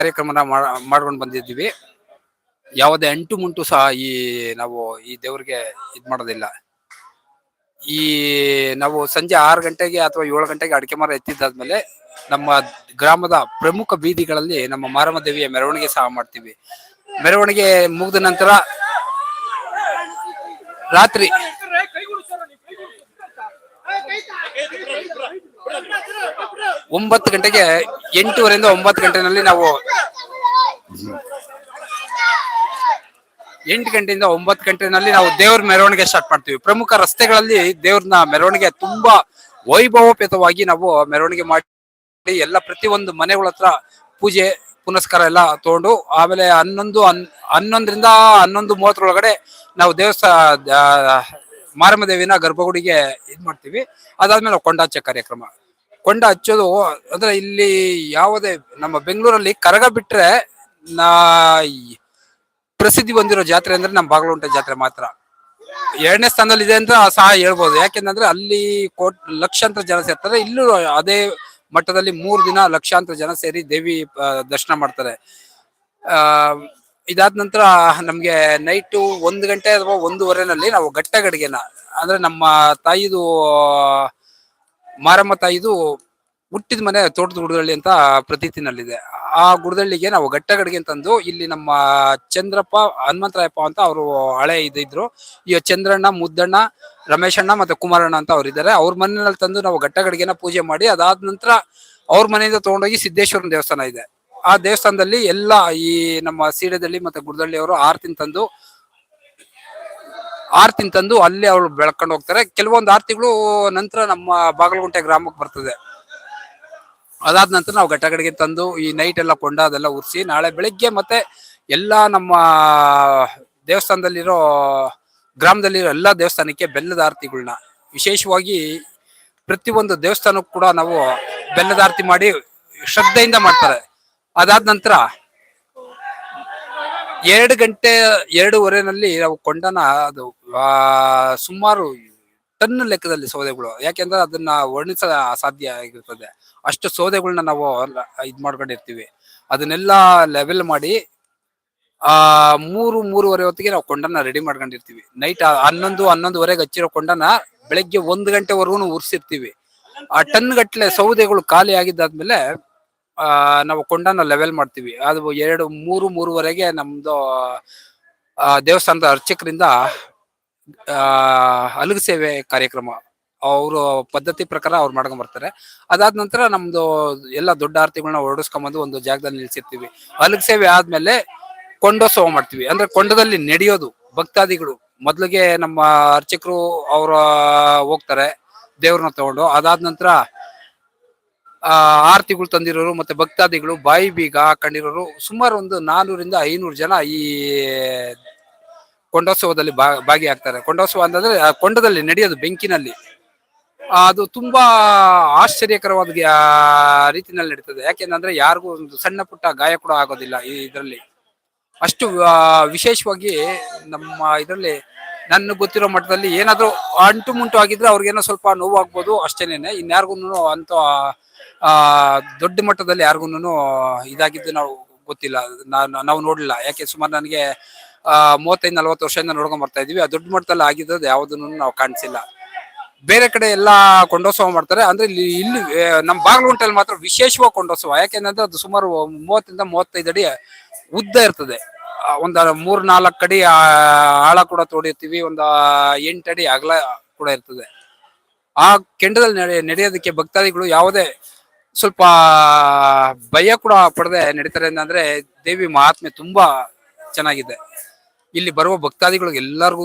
ಕಾರ್ಯಕ್ರಮನ ಮಾಡ್ಕೊಂಡು ಬಂದಿದ್ದೀವಿ. ಯಾವುದೇ ಅಂಟು ಮುಂಟು ಸಹ ನಾವು ಈ ದೇವ್ರಿಗೆ ಮಾಡೋದಿಲ್ಲ. ಈ ನಾವು ಸಂಜೆ 6 ಗಂಟೆಗೆ ಅಥವಾ 7 ಗಂಟೆಗೆ ಅಡಿಕೆ ಮರ ಎತ್ತಿದ್ದಾದ್ಮೇಲೆ ನಮ್ಮ ಗ್ರಾಮದ ಪ್ರಮುಖ ಬೀದಿಗಳಲ್ಲಿ ನಮ್ಮ ಮಾರಮ್ಮ ದೇವಿಯ ಮೆರವಣಿಗೆ ಸಹ ಮಾಡ್ತೀವಿ. ಮೆರವಣಿಗೆ ಮುಗಿದ ನಂತರ ರಾತ್ರಿ 9 ಗಂಟೆಗೆ 8:30ರಿಂದ 9 ಗಂಟೆನಲ್ಲಿ ನಾವು 8 ಗಂಟೆಯಿಂದ 9 ಗಂಟೆನಲ್ಲಿ ನಾವು ದೇವ್ರ ಮೆರವಣಿಗೆ ಸ್ಟಾರ್ಟ್ ಮಾಡ್ತೀವಿ. ಪ್ರಮುಖ ರಸ್ತೆಗಳಲ್ಲಿ ದೇವ್ರನ್ನ ಮೆರವಣಿಗೆ ತುಂಬಾ ವೈಭವೋಪೇತವಾಗಿ ನಾವು ಮೆರವಣಿಗೆ ಮಾಡಿ ಎಲ್ಲ ಪ್ರತಿಯೊಂದು ಮನೆಗಳ ಹತ್ರ ಪೂಜೆ ಪುನಸ್ಕಾರ ಎಲ್ಲ ತಗೊಂಡು ಆಮೇಲೆ 11ರಿಂದ 11:30 ಒಳಗಡೆ ನಾವು ಮಾರಮ್ಮ ದೇವಿನ ಗರ್ಭಗುಡಿಗೆ ಮಾಡ್ತೀವಿ. ಅದಾದ್ಮೇಲೆ ನಾವು ಕೊಂಡ ಹಚ್ಚೋ ಕಾರ್ಯಕ್ರಮ. ಕೊಂಡ ಹಚ್ಚೋದು ಅಂದ್ರೆ ಇಲ್ಲಿ ಯಾವುದೇ ನಮ್ಮ ಬೆಂಗಳೂರಲ್ಲಿ ಕರಗ ಬಿಟ್ರೆ ಪ್ರಸಿದ್ಧಿ ಹೊಂದಿರೋ ಜಾತ್ರೆ ಅಂದ್ರೆ ನಮ್ಮ ಬಾಗಲಗುಂಟೆ ಜಾತ್ರೆ ಮಾತ್ರ. 2ನೇ ಸ್ಥಾನದಲ್ಲಿ ಇದೆ ಅಂತ ಸಹ ಹೇಳ್ಬೋದು. ಯಾಕೆಂದ್ರೆ ಅಲ್ಲಿ ಲಕ್ಷಾಂತರ ಜನ ಸೇರ್ತಾರೆ. ಇಲ್ಲೂ ಅದೇ ಮಟ್ಟದಲ್ಲಿ 3 ದಿನ ಲಕ್ಷಾಂತರ ಜನ ಸೇರಿ ದೇವಿ ದರ್ಶನ ಮಾಡ್ತಾರೆ. ಇದಾದ ನಂತರ ನಮ್ಗೆ ನೈಟು 1 ಗಂಟೆ ಅಥವಾ 1:15ನಲ್ಲಿ ನಾವು ಘಟ್ಟ ಗಡಿಗೆನ ಅಂದ್ರೆ ನಮ್ಮ ತಾಯಿದು ಮಾರಮ್ಮ ತಾಯಿದು ಹುಟ್ಟಿದ ಮನೆ ತೋಟದ ಗುಡದಳ್ಳಿ ಅಂತ ಪ್ರತೀತಿನಲ್ಲಿದೆ. ಆ ಗುಡದಳ್ಳಿಗೆ ನಾವು ಘಟ್ಟ ಗಡಿಗೆ ಅಂತಂದು ಇಲ್ಲಿ ನಮ್ಮ ಚಂದ್ರಪ್ಪ ಹನುಮಂತರಾಯಪ್ಪ ಅಂತ ಅವರು ಹಳೆ ಇದ್ರು. ಈ ಚಂದ್ರಣ್ಣ, ಮುದ್ದಣ್ಣ, ರಮೇಶಣ್ಣ ಮತ್ತೆ ಕುಮಾರಣ್ಣ ಅಂತ ಅವ್ರು ಇದ್ದಾರೆ. ಅವ್ರ ಮನೆಯಲ್ಲಿ ತಂದು ನಾವು ಘಟ್ಟ ಗಡಿಗೆನ ಪೂಜೆ ಮಾಡಿ ಅದಾದ ನಂತರ ಅವ್ರ ಮನೆಯಿಂದ ತಗೊಂಡೋಗಿ ಸಿದ್ದೇಶ್ವರನ ದೇವಸ್ಥಾನ ಇದೆ. ಆ ದೇವಸ್ಥಾನದಲ್ಲಿ ಎಲ್ಲ ಈ ನಮ್ಮ ಸೀಡದಲ್ಲಿ ಮತ್ತೆ ಗುಡದಳ್ಳಿ ಅವರು ಆರತಿನ ತಂದು ಅಲ್ಲಿ ಅವ್ರು ಬೆಳ್ಕೊಂಡು ಹೋಗ್ತಾರೆ. ಕೆಲವೊಂದು ಆರತಿಗಳು ನಂತರ ನಮ್ಮ ಬಾಗಲಗುಂಟೆ ಗ್ರಾಮಕ್ಕೆ ಬರ್ತದೆ. ಅದಾದ ನಂತರ ನಾವು ಘಟ್ಟ ಗಡಿಗೆ ತಂದು ಈ ನೈಟ್ ಎಲ್ಲ ಕೊಂಡ ಅದೆಲ್ಲ ಉರ್ಸಿ ನಾಳೆ ಬೆಳಿಗ್ಗೆ ಮತ್ತೆ ಎಲ್ಲ ನಮ್ಮ ದೇವಸ್ಥಾನದಲ್ಲಿರೋ ಗ್ರಾಮದಲ್ಲಿರೋ ಎಲ್ಲ ದೇವಸ್ಥಾನಕ್ಕೆ ಬೆಲ್ಲದ ಆರತಿಗಳನ್ನ ವಿಶೇಷವಾಗಿ ಪ್ರತಿಯೊಂದು ದೇವಸ್ಥಾನಕ್ಕೂ ಕೂಡ ನಾವು ಬೆಲ್ಲದ ಆರತಿ ಮಾಡಿ ಶ್ರದ್ಧೆಯಿಂದ ಮಾಡ್ತಾರೆ. ಅದಾದ ನಂತರ 2 ಗಂಟೆ 2:15ನಲ್ಲಿ ನಾವು ಕೊಂಡನ ಅದು ಸುಮಾರು ಟನ್ ಲೆಕ್ಕದಲ್ಲಿ ಸೌದೆಗಳು, ಯಾಕೆಂದ್ರೆ ಅದನ್ನ ವರ್ಣಿಸ ಅಸಾಧ್ಯ ಆಗಿರ್ತದೆ. ಅಷ್ಟು ಸೌದೆಗಳನ್ನ ನಾವು ಮಾಡ್ಕೊಂಡಿರ್ತೀವಿ. ಅದನ್ನೆಲ್ಲ ಲೆವೆಲ್ ಮಾಡಿ 3-3:30 ಹೊತ್ತಿಗೆ ನಾವು ಕೊಂಡನ ರೆಡಿ ಮಾಡ್ಕೊಂಡಿರ್ತೀವಿ. ನೈಟ್ 11-11:30ಗೆ ಹಚ್ಚಿರೋ ಕೊಂಡನ ಬೆಳಗ್ಗೆ 1 ಗಂಟೆವರೆಗೂ ಉರ್ಸಿರ್ತೀವಿ. ಆ ಟನ್ ಗಟ್ಲೆ ಸೌದೆಗಳು ಖಾಲಿ ಆಗಿದ್ದಾದ್ಮೇಲೆ ನಾವು ಕೊಂಡನ ಲೆವೆಲ್ ಮಾಡ್ತೀವಿ. ಅದು 3-3:30ಗೆ ನಮ್ದು ದೇವಸ್ಥಾನದ ಅರ್ಚಕರಿಂದ ಅಲಗು ಸೇವೆ ಕಾರ್ಯಕ್ರಮ ಅವರು ಪದ್ಧತಿ ಪ್ರಕಾರ ಅವ್ರು ಮಾಡ್ಕೊಂಡ್ ಬರ್ತಾರೆ. ಅದಾದ ನಂತರ ನಮ್ದು ಎಲ್ಲ ದೊಡ್ಡ ಆರತಿಗಳನ್ನ ಹೊರಡಿಸ್ಕೊಂಬಂದು ಒಂದು ಜಾಗದಲ್ಲಿ ನಿಲ್ಸಿರ್ತೀವಿ. ಅಲಗು ಸೇವೆ ಆದ್ಮೇಲೆ ಕೊಂಡೋತ್ಸವ ಮಾಡ್ತೀವಿ. ಅಂದ್ರೆ ಕೊಂಡದಲ್ಲಿ ನಡೆಯೋದು ಭಕ್ತಾದಿಗಳು ಮೊದ್ಲಿಗೆ ನಮ್ಮ ಅರ್ಚಕರು ಅವ್ರ ಹೋಗ್ತಾರೆ ದೇವ್ರನ್ನ ತಗೊಂಡು. ಅದಾದ ನಂತರ ಆರತಿಗಳು ತಂದಿರೋರು ಮತ್ತೆ ಭಕ್ತಾದಿಗಳು ಬಾಯಿ ಬೀಗ ಹಾಕೊಂಡಿರೋರು ಸುಮಾರು ಒಂದು 400-500 ಜನ ಈ ಕೊಂಡೋತ್ಸವದಲ್ಲಿ ಭಾಗಿಯಾಗ್ತಾರೆ. ಕೊಂಡೋತ್ಸವ ಅಂತಂದ್ರೆ ಕೊಂಡದಲ್ಲಿ ನಡೆಯೋದು ಬೆಂಕಿನಲ್ಲಿ. ಅದು ತುಂಬಾ ಆಶ್ಚರ್ಯಕರವಾದ ರೀತಿನಲ್ಲಿ ನಡೀತದೆ. ಯಾಕೆಂದ್ರೆ ಯಾರಿಗೂ ಒಂದು ಸಣ್ಣ ಪುಟ್ಟ ಗಾಯ ಕೂಡ ಆಗೋದಿಲ್ಲ ಈ ಇದರಲ್ಲಿ. ಅಷ್ಟು ವಿಶೇಷವಾಗಿ ನಮ್ಮ ಇದರಲ್ಲಿ ನನ್ನ ಗೊತ್ತಿರೋ ಮಟ್ಟದಲ್ಲಿ ಏನಾದ್ರು ಅಂಟು ಮುಂಟು ಆಗಿದ್ರೆ ಅವ್ರಿಗೇನೋ ಸ್ವಲ್ಪ ನೋವು ಆಗ್ಬೋದು ಅಷ್ಟೇನೇನೆ. ಇನ್ಯಾರಿಗೂ ಅಂತ ದೊಡ್ಡ ಮಟ್ಟದಲ್ಲಿ ಯಾರಿಗೂ ಇದಾಗಿದ್ದು ನಾವು ಗೊತ್ತಿಲ್ಲ, ನಾವು ನೋಡ್ಲಿಲ್ಲ. ಯಾಕೆ ಸುಮಾರು ನನಗೆ 35-40 ವರ್ಷದಿಂದ ನೋಡ್ಕೊಂಡ್ ಬರ್ತಾ ಇದೀವಿ. ಆ ದೊಡ್ಡ ಮಟ್ಟದಲ್ಲಿ ಆಗಿದ್ದು ಯಾವುದನ್ನು ನಾವು ಕಾಣಿಸಿಲ್ಲ. ಬೇರೆ ಕಡೆ ಎಲ್ಲಾ ಕೊಂಡೋತ್ಸವ ಮಾಡ್ತಾರೆ. ಅಂದ್ರೆ ಇಲ್ಲಿ ನಮ್ಮ ಬಾಗಲಗುಂಟೆಯಲ್ಲಿ ಮಾತ್ರ ವಿಶೇಷವಾಗಿ ಕೊಂಡೋತ್ಸವ. ಯಾಕೆಂದ್ರೆ ಅದು ಸುಮಾರು 30-35 ಅಡಿ ಉದ್ದ ಇರ್ತದೆ. ಒಂದ್ 3-4 ಅಡಿ ಆಳ ಕೂಡ ತೋಡಿರ್ತೀವಿ. ಒಂದು 8 ಅಡಿ ಅಗಲ ಕೂಡ ಇರ್ತದೆ. ಆ ಕೆಂಡದಲ್ಲಿ ನಡೆಯೋದಕ್ಕೆ ಭಕ್ತಾದಿಗಳು ಯಾವುದೇ ಸ್ವಲ್ಪ ಭಯ ಕೂಡ ಪಡದೆ ನಡೀತಾರೆ. ಅಂದ್ರೆ ದೇವಿ ಮಹಾತ್ಮೆ ತುಂಬಾ ಚೆನ್ನಾಗಿದೆ. ಇಲ್ಲಿ ಬರುವ ಭಕ್ತಾದಿಗಳಿಗೆ ಎಲ್ಲರಿಗೂ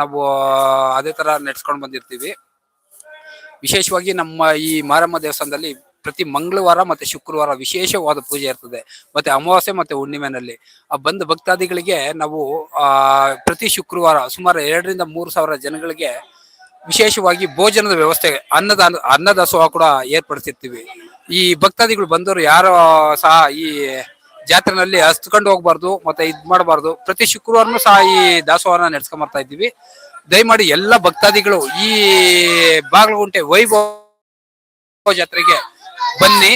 ನಾವು ಅದೇ ತರ ನಡೆಸ್ಕೊಂಡು ಬಂದಿರ್ತೀವಿ. ವಿಶೇಷವಾಗಿ ನಮ್ಮ ಈ ಮಾರಮ್ಮ ದೇವಸ್ಥಾನದಲ್ಲಿ ಪ್ರತಿ ಮಂಗಳವಾರ ಮತ್ತೆ ಶುಕ್ರವಾರ ವಿಶೇಷವಾದ ಪೂಜೆ ಇರ್ತದೆ. ಮತ್ತೆ ಅಮಾವಾಸ್ಯೆ ಮತ್ತೆ ಹುಣ್ಣಿಮೆನಲ್ಲಿ ಬಂದ ಭಕ್ತಾದಿಗಳಿಗೆ ನಾವು ಪ್ರತಿ ಶುಕ್ರವಾರ ಸುಮಾರು 2,000-3,000 ಜನಗಳಿಗೆ ವಿಶೇಷವಾಗಿ ಭೋಜನದ ವ್ಯವಸ್ಥೆ ಅನ್ನದಾಸೋಹ ಕೂಡ ಏರ್ಪಡಿಸಿರ್ತೀವಿ. ಈ ಭಕ್ತಾದಿಗಳು ಬಂದವರು ಯಾರು ಸಹ ಈ ಜಾತ್ರೆನಲ್ಲಿ ಹಸ್ತ್ಕೊಂಡು ಹೋಗ್ಬಾರ್ದು ಮತ್ತೆ ಮಾಡಬಾರ್ದು. ಪ್ರತಿ ಶುಕ್ರವಾರನೂ ಸಹ ಈ ದಾಸೋಹನ ನಡೆಸ್ಕೊಂಡ್ ಬರ್ತಾ ಇದ್ದೀವಿ. ದಯಮಾಡಿ ಎಲ್ಲ ಭಕ್ತಾದಿಗಳು ಈ ಬಾಗಲಗುಂಟೆ ವೈಭವ ಜಾತ್ರೆಗೆ ಬನ್ನಿ.